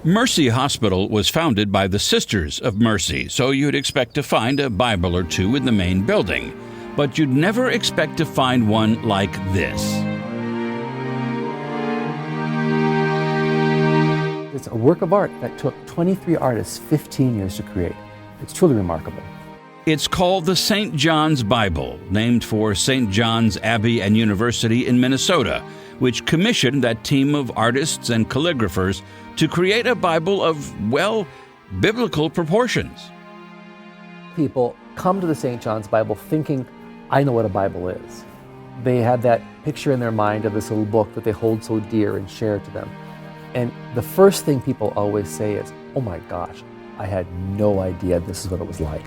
Mercy Hospital was founded by the Sisters of Mercy, so you'd expect to find a Bible or two in the main building. But you'd never expect to find one like this. It's a work of art that took 23 artists 15 years to create. It's truly remarkable. It's called the St. John's Bible, named for St. John's Abbey and University in Minnesota, which commissioned that team of artists and calligraphers to create a Bible of, well, biblical proportions. People come to the St. John's Bible thinking, I know what a Bible is. They have that picture in their mind of this little book that they hold so dear and share to them. And the first thing people always say is, oh my gosh, I had no idea this is what it was like.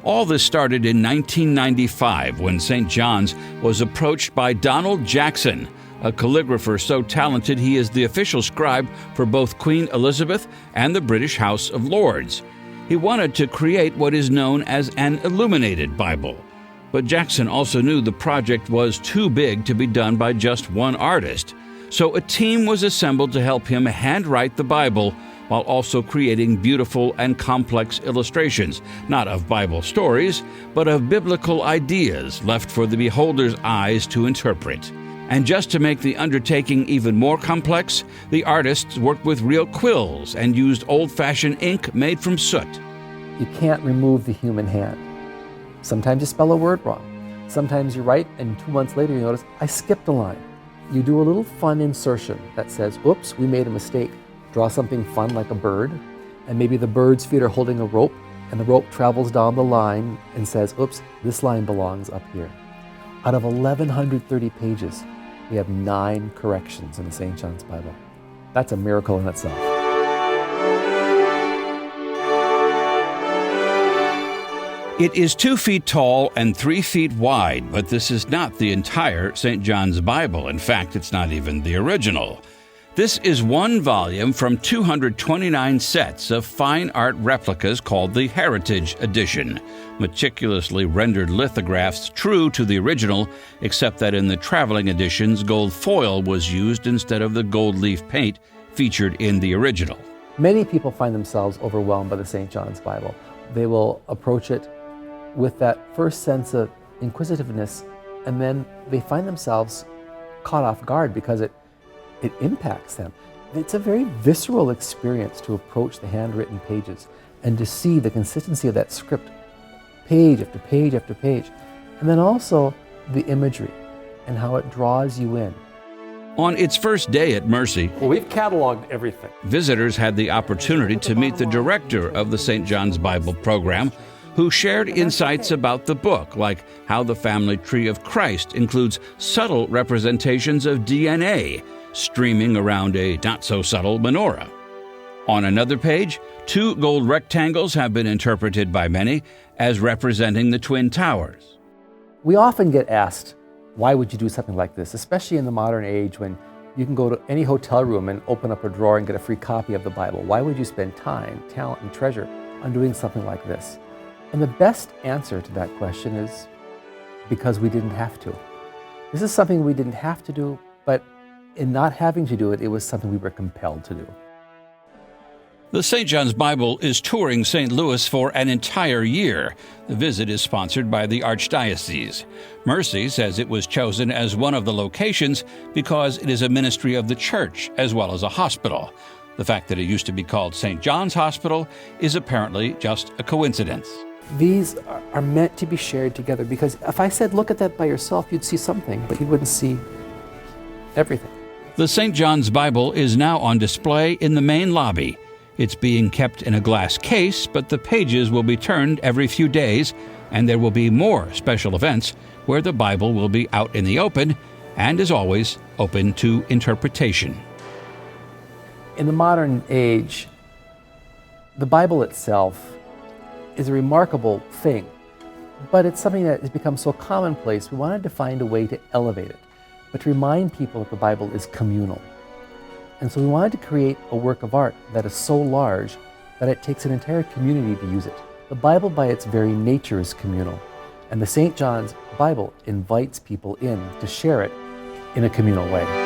All this started in 1995 when St. John's was approached by Donald Jackson, a calligrapher so talented he is the official scribe for both Queen Elizabeth and the British House of Lords. He wanted to create what is known as an illuminated Bible. But Jackson also knew the project was too big to be done by just one artist. So a team was assembled to help him handwrite the Bible while also creating beautiful and complex illustrations, not of Bible stories, but of biblical ideas left for the beholder's eyes to interpret. And just to make the undertaking even more complex, the artists worked with real quills and used old-fashioned ink made from soot. You can't remove the human hand. Sometimes you spell a word wrong. Sometimes you write, and 2 months later you notice, I skipped a line. You do a little fun insertion that says, oops, we made a mistake. Draw something fun like a bird, and maybe the bird's feet are holding a rope, and the rope travels down the line and says, oops, this line belongs up here. Out of 1,130 pages, we have 9 corrections in the St. John's Bible. That's a miracle in itself. It is 2 feet tall and 3 feet wide, but this is not the entire St. John's Bible. In fact, it's not even the original. This is one volume from 229 sets of fine art replicas called the Heritage Edition, meticulously rendered lithographs true to the original, except that in the traveling editions, gold foil was used instead of the gold leaf paint featured in the original. Many people find themselves overwhelmed by the St. John's Bible. They will approach it with that first sense of inquisitiveness, and then they find themselves caught off guard because it impacts them. It's a very visceral experience to approach the handwritten pages and to see the consistency of that script, page after page after page, and then also the imagery and how it draws you in. On its first day at Mercy, We've cataloged everything. visitors had the opportunity to meet the director of the St. John's Bible program, who shared insights about the book, like how the family tree of Christ includes subtle representations of DNA streaming around a not-so-subtle menorah. On another page, 2 gold rectangles have been interpreted by many as representing the Twin Towers. We often get asked, why would you do something like this, especially in the modern age when you can go to any hotel room and open up a drawer and get a free copy of the Bible. Why would you spend time, talent, and treasure on doing something like this? And the best answer to that question is because we didn't have to. This is something we didn't have to do, but in not having to do it, it was something we were compelled to do. The St. John's Bible is touring St. Louis for an entire year. The visit is sponsored by the Archdiocese. Mercy says it was chosen as one of the locations because it is a ministry of the church as well as a hospital. The fact that it used to be called St. John's Hospital is apparently just a coincidence. These are meant to be shared together because if I said, look at that by yourself, you'd see something, but you wouldn't see everything. The St. John's Bible is now on display in the main lobby. It's being kept in a glass case, but the pages will be turned every few days, and there will be more special events where the Bible will be out in the open and, as always, open to interpretation. In the modern age, the Bible itself is a remarkable thing, but it's something that has become so commonplace, we wanted to find a way to elevate it, but to remind people that the Bible is communal. And so we wanted to create a work of art that is so large that it takes an entire community to use it. The Bible by its very nature is communal, and the St. John's Bible invites people in to share it in a communal way.